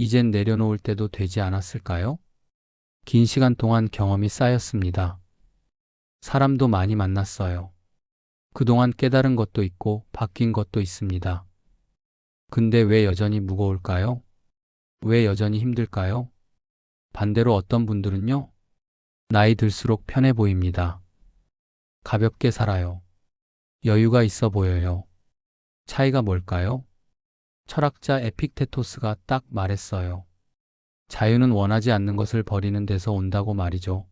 이젠 내려놓을 때도 되지 않았을까요? 긴 시간 동안 경험이 쌓였습니다. 사람도 많이 만났어요. 그동안 깨달은 것도 있고 바뀐 것도 있습니다. 근데 왜 여전히 무거울까요? 왜 여전히 힘들까요? 반대로 어떤 분들은요, 나이 들수록 편해 보입니다. 가볍게 살아요. 여유가 있어 보여요. 차이가 뭘까요? 철학자 에픽테토스가 딱 말했어요. 자유는 원하지 않는 것을 버리는 데서 온다고 말이죠.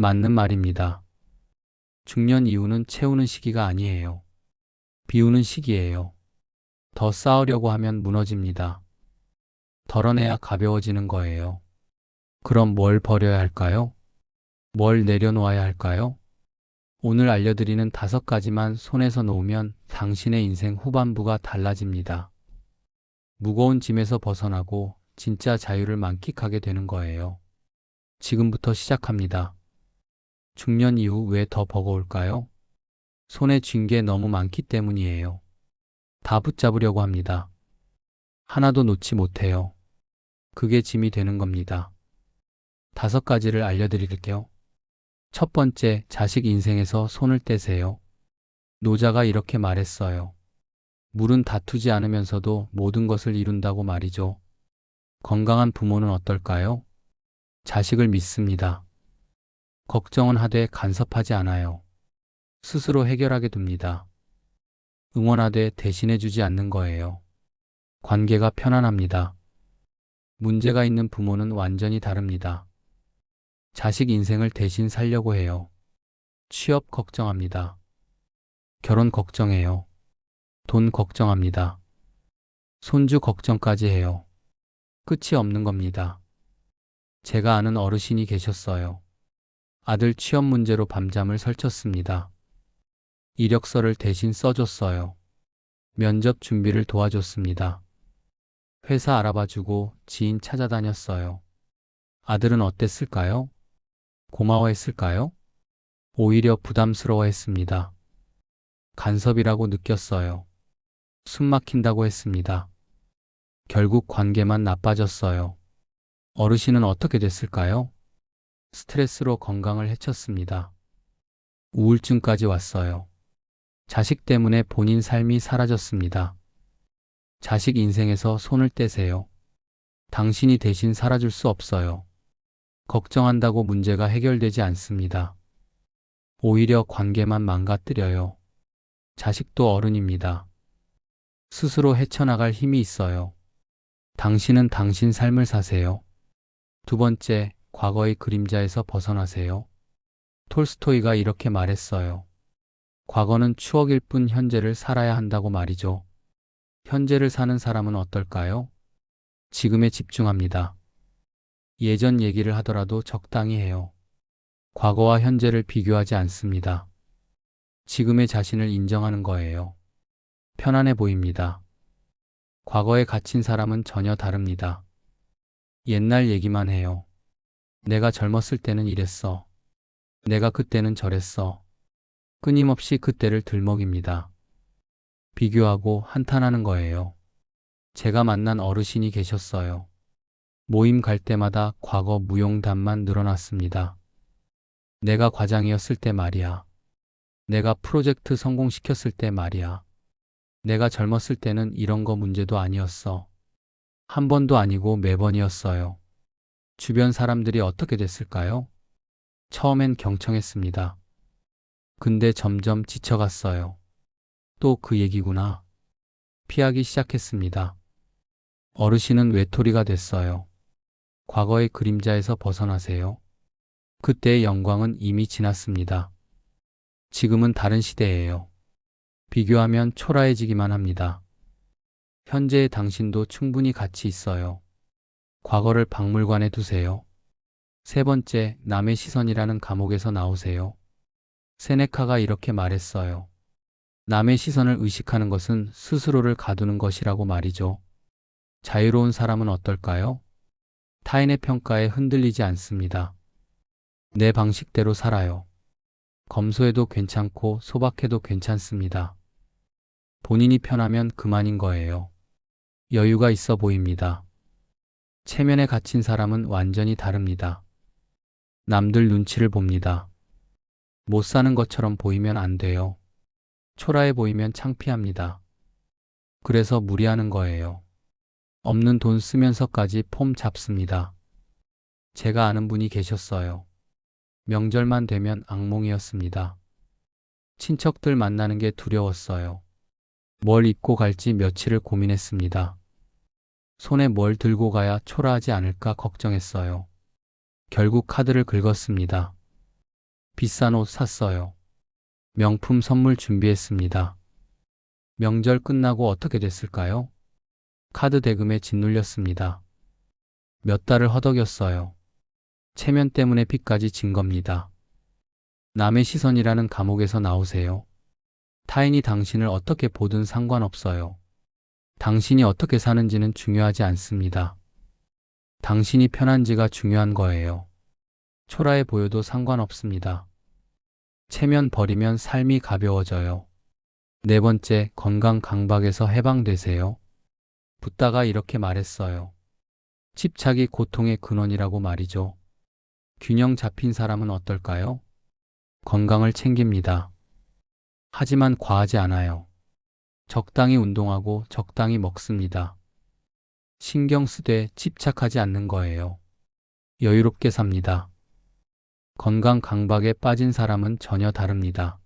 맞는 말입니다. 중년 이후는 채우는 시기가 아니에요. 비우는 시기예요. 더 쌓으려고 하면 무너집니다. 덜어내야 가벼워지는 거예요. 그럼 뭘 버려야 할까요? 뭘 내려놓아야 할까요? 오늘 알려드리는 5가지만 손에서 놓으면 당신의 인생 후반부가 달라집니다. 무거운 짐에서 벗어나고 진짜 자유를 만끽하게 되는 거예요. 지금부터 시작합니다. 중년 이후 왜 더 버거울까요? 손에 쥔 게 너무 많기 때문이에요. 다 붙잡으려고 합니다. 하나도 놓지 못해요. 그게 짐이 되는 겁니다. 5가지를 알려드릴게요. 첫 번째, 자식 인생에서 손을 떼세요. 노자가 이렇게 말했어요. 물은 다투지 않으면서도 모든 것을 이룬다고 말이죠. 건강한 부모는 어떨까요? 자식을 믿습니다. 걱정은 하되 간섭하지 않아요. 스스로 해결하게 둡니다. 응원하되 대신해주지 않는 거예요. 관계가 편안합니다. 문제가 있는 부모는 완전히 다릅니다. 자식 인생을 대신 살려고 해요. 취업 걱정합니다. 결혼 걱정해요. 돈 걱정합니다. 손주 걱정까지 해요. 끝이 없는 겁니다. 제가 아는 어르신이 계셨어요. 아들 취업 문제로 밤잠을 설쳤습니다. 이력서를 대신 써줬어요. 면접 준비를 도와줬습니다. 회사 알아봐주고 지인 찾아다녔어요. 아들은 어땠을까요? 고마워했을까요? 오히려 부담스러워했습니다. 간섭이라고 느꼈어요. 숨 막힌다고 했습니다. 결국 관계만 나빠졌어요. 어르신은 어떻게 됐을까요? 스트레스로 건강을 해쳤습니다. 우울증까지 왔어요. 자식 때문에 본인 삶이 사라졌습니다. 자식 인생에서 손을 떼세요. 당신이 대신 살아줄 수 없어요. 걱정한다고 문제가 해결되지 않습니다. 오히려 관계만 망가뜨려요. 자식도 어른입니다. 스스로 헤쳐나갈 힘이 있어요. 당신은 당신 삶을 사세요. 두 번째, 과거의 그림자에서 벗어나세요. 톨스토이가 이렇게 말했어요. 과거는 추억일 뿐 현재를 살아야 한다고 말이죠. 현재를 사는 사람은 어떨까요? 지금에 집중합니다. 예전 얘기를 하더라도 적당히 해요. 과거와 현재를 비교하지 않습니다. 지금의 자신을 인정하는 거예요. 편안해 보입니다. 과거에 갇힌 사람은 전혀 다릅니다. 옛날 얘기만 해요. 내가 젊었을 때는 이랬어. 내가 그때는 저랬어. 끊임없이 그때를 들먹입니다. 비교하고 한탄하는 거예요. 제가 만난 어르신이 계셨어요. 모임 갈 때마다 과거 무용담만 늘어났습니다. 내가 과장이었을 때 말이야. 내가 프로젝트 성공시켰을 때 말이야. 내가 젊었을 때는 이런 거 문제도 아니었어. 한 번도 아니고 매번이었어요. 주변 사람들이 어떻게 됐을까요? 처음엔 경청했습니다. 근데 점점 지쳐갔어요. 또 그 얘기구나. 피하기 시작했습니다. 어르신은 외톨이가 됐어요. 과거의 그림자에서 벗어나세요. 그때의 영광은 이미 지났습니다. 지금은 다른 시대예요. 비교하면 초라해지기만 합니다. 현재의 당신도 충분히 가치 있어요. 과거를 박물관에 두세요. 세 번째, 남의 시선이라는 감옥에서 나오세요. 세네카가 이렇게 말했어요. 남의 시선을 의식하는 것은 스스로를 가두는 것이라고 말이죠. 자유로운 사람은 어떨까요? 타인의 평가에 흔들리지 않습니다. 내 방식대로 살아요. 검소해도 괜찮고 소박해도 괜찮습니다. 본인이 편하면 그만인 거예요. 여유가 있어 보입니다. 체면에 갇힌 사람은 완전히 다릅니다. 남들 눈치를 봅니다. 못 사는 것처럼 보이면 안 돼요. 초라해 보이면 창피합니다. 그래서 무리하는 거예요. 없는 돈 쓰면서까지 폼 잡습니다. 제가 아는 분이 계셨어요. 명절만 되면 악몽이었습니다. 친척들 만나는 게 두려웠어요. 뭘 입고 갈지 며칠을 고민했습니다. 손에 뭘 들고 가야 초라하지 않을까 걱정했어요. 결국 카드를 긁었습니다. 비싼 옷 샀어요. 명품 선물 준비했습니다. 명절 끝나고 어떻게 됐을까요? 카드 대금에 짓눌렸습니다. 몇 달을 허덕였어요. 체면 때문에 빚까지 진 겁니다. 남의 시선이라는 감옥에서 나오세요. 타인이 당신을 어떻게 보든 상관없어요. 당신이 어떻게 사는지는 중요하지 않습니다. 당신이 편한지가 중요한 거예요. 초라해 보여도 상관없습니다. 체면 버리면 삶이 가벼워져요. 네 번째, 건강 강박에서 해방되세요. 붓다가 이렇게 말했어요. 집착이 고통의 근원이라고 말이죠. 균형 잡힌 사람은 어떨까요? 건강을 챙깁니다. 하지만 과하지 않아요. 적당히 운동하고 적당히 먹습니다. 신경 쓰되 집착하지 않는 거예요. 여유롭게 삽니다. 건강 강박에 빠진 사람은 전혀 다릅니다.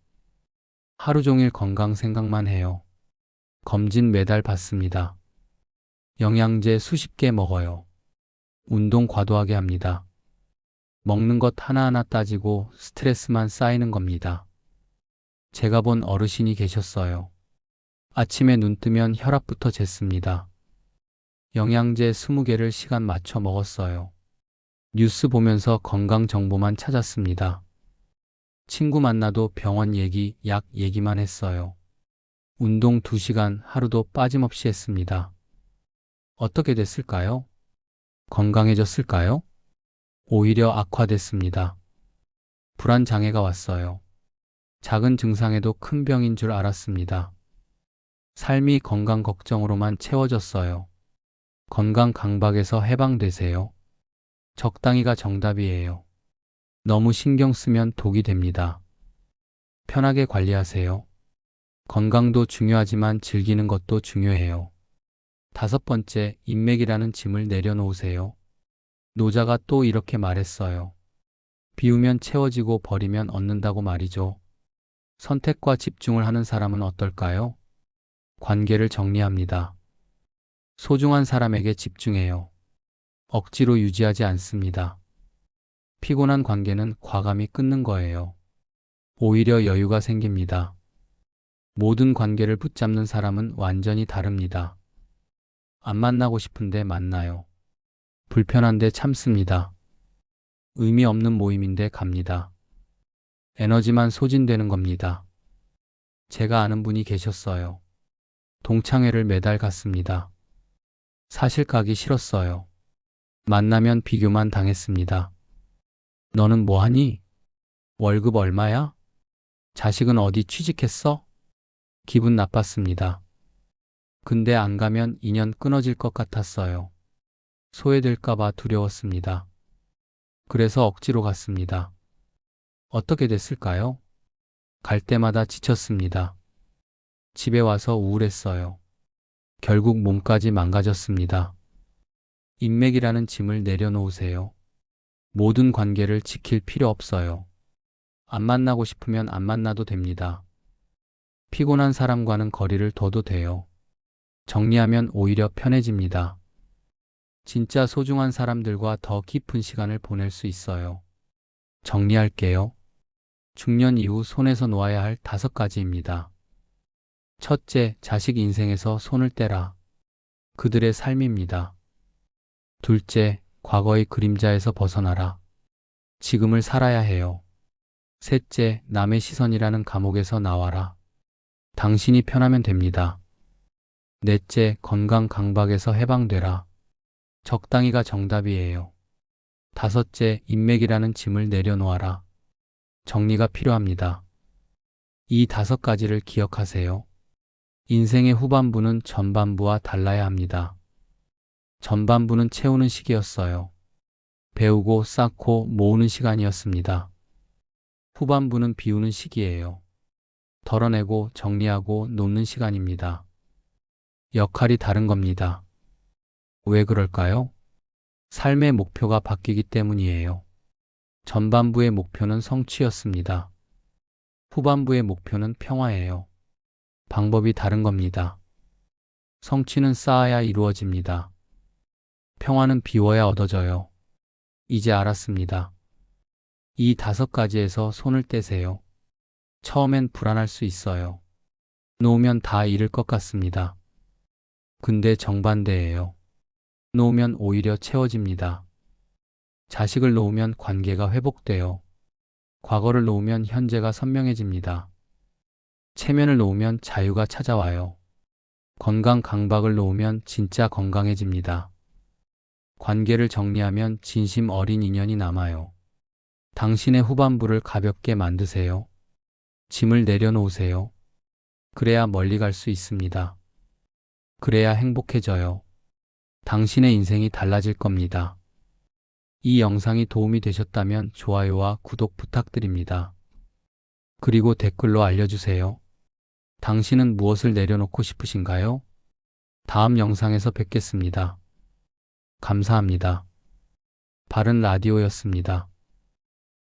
하루 종일 건강 생각만 해요. 검진 매달 받습니다. 영양제 수십 개 먹어요. 운동 과도하게 합니다. 먹는 것 하나하나 따지고 스트레스만 쌓이는 겁니다. 제가 본 어르신이 계셨어요. 아침에 눈 뜨면 혈압부터 쟀습니다. 영양제 20개를 시간 맞춰 먹었어요. 뉴스 보면서 건강 정보만 찾았습니다. 친구 만나도 병원 얘기, 약 얘기만 했어요. 운동 2시간 하루도 빠짐없이 했습니다. 어떻게 됐을까요? 건강해졌을까요? 오히려 악화됐습니다. 불안 장애가 왔어요. 작은 증상에도 큰 병인 줄 알았습니다. 삶이 건강 걱정으로만 채워졌어요. 건강 강박에서 해방되세요. 적당히가 정답이에요. 너무 신경 쓰면 독이 됩니다. 편하게 관리하세요. 건강도 중요하지만 즐기는 것도 중요해요. 5번째, 인맥이라는 짐을 내려놓으세요. 노자가 또 이렇게 말했어요. 비우면 채워지고 버리면 얻는다고 말이죠. 선택과 집중을 하는 사람은 어떨까요? 관계를 정리합니다. 소중한 사람에게 집중해요. 억지로 유지하지 않습니다. 피곤한 관계는 과감히 끊는 거예요. 오히려 여유가 생깁니다. 모든 관계를 붙잡는 사람은 완전히 다릅니다. 안 만나고 싶은데 만나요. 불편한데 참습니다. 의미 없는 모임인데 갑니다. 에너지만 소진되는 겁니다. 제가 아는 분이 계셨어요. 동창회를 매달 갔습니다. 사실 가기 싫었어요. 만나면 비교만 당했습니다. 너는 뭐 하니? 월급 얼마야? 자식은 어디 취직했어? 기분 나빴습니다. 근데 안 가면 인연 끊어질 것 같았어요. 소외될까봐 두려웠습니다. 그래서 억지로 갔습니다. 어떻게 됐을까요? 갈 때마다 지쳤습니다. 집에 와서 우울했어요. 결국 몸까지 망가졌습니다. 인맥이라는 짐을 내려놓으세요. 모든 관계를 지킬 필요 없어요. 안 만나고 싶으면 안 만나도 됩니다. 피곤한 사람과는 거리를 둬도 돼요. 정리하면 오히려 편해집니다. 진짜 소중한 사람들과 더 깊은 시간을 보낼 수 있어요. 정리할게요. 중년 이후 손에서 놓아야 할 5가지입니다. 첫째, 자식 인생에서 손을 떼라. 그들의 삶입니다. 둘째, 과거의 그림자에서 벗어나라. 지금을 살아야 해요. 셋째, 남의 시선이라는 감옥에서 나와라. 당신이 편하면 됩니다. 넷째, 건강 강박에서 해방되라. 적당히가 정답이에요. 다섯째, 인맥이라는 짐을 내려놓아라. 정리가 필요합니다. 이 5가지를 기억하세요. 인생의 후반부는 전반부와 달라야 합니다. 전반부는 채우는 시기였어요. 배우고 쌓고 모으는 시간이었습니다. 후반부는 비우는 시기예요. 덜어내고 정리하고 놓는 시간입니다. 역할이 다른 겁니다. 왜 그럴까요? 삶의 목표가 바뀌기 때문이에요. 전반부의 목표는 성취였습니다. 후반부의 목표는 평화예요. 방법이 다른 겁니다. 성취는 쌓아야 이루어집니다. 평화는 비워야 얻어져요. 이제 알았습니다. 이 5가지에서 손을 떼세요. 처음엔 불안할 수 있어요. 놓으면 다 잃을 것 같습니다. 근데 정반대예요. 놓으면 오히려 채워집니다. 자식을 놓으면 관계가 회복돼요. 과거를 놓으면 현재가 선명해집니다. 체면을 놓으면 자유가 찾아와요. 건강 강박을 놓으면 진짜 건강해집니다. 관계를 정리하면 진심 어린 인연이 남아요. 당신의 후반부를 가볍게 만드세요. 짐을 내려놓으세요. 그래야 멀리 갈 수 있습니다. 그래야 행복해져요. 당신의 인생이 달라질 겁니다. 이 영상이 도움이 되셨다면 좋아요와 구독 부탁드립니다. 그리고 댓글로 알려주세요. 당신은 무엇을 내려놓고 싶으신가요? 다음 영상에서 뵙겠습니다. 감사합니다. 바른 라디오였습니다.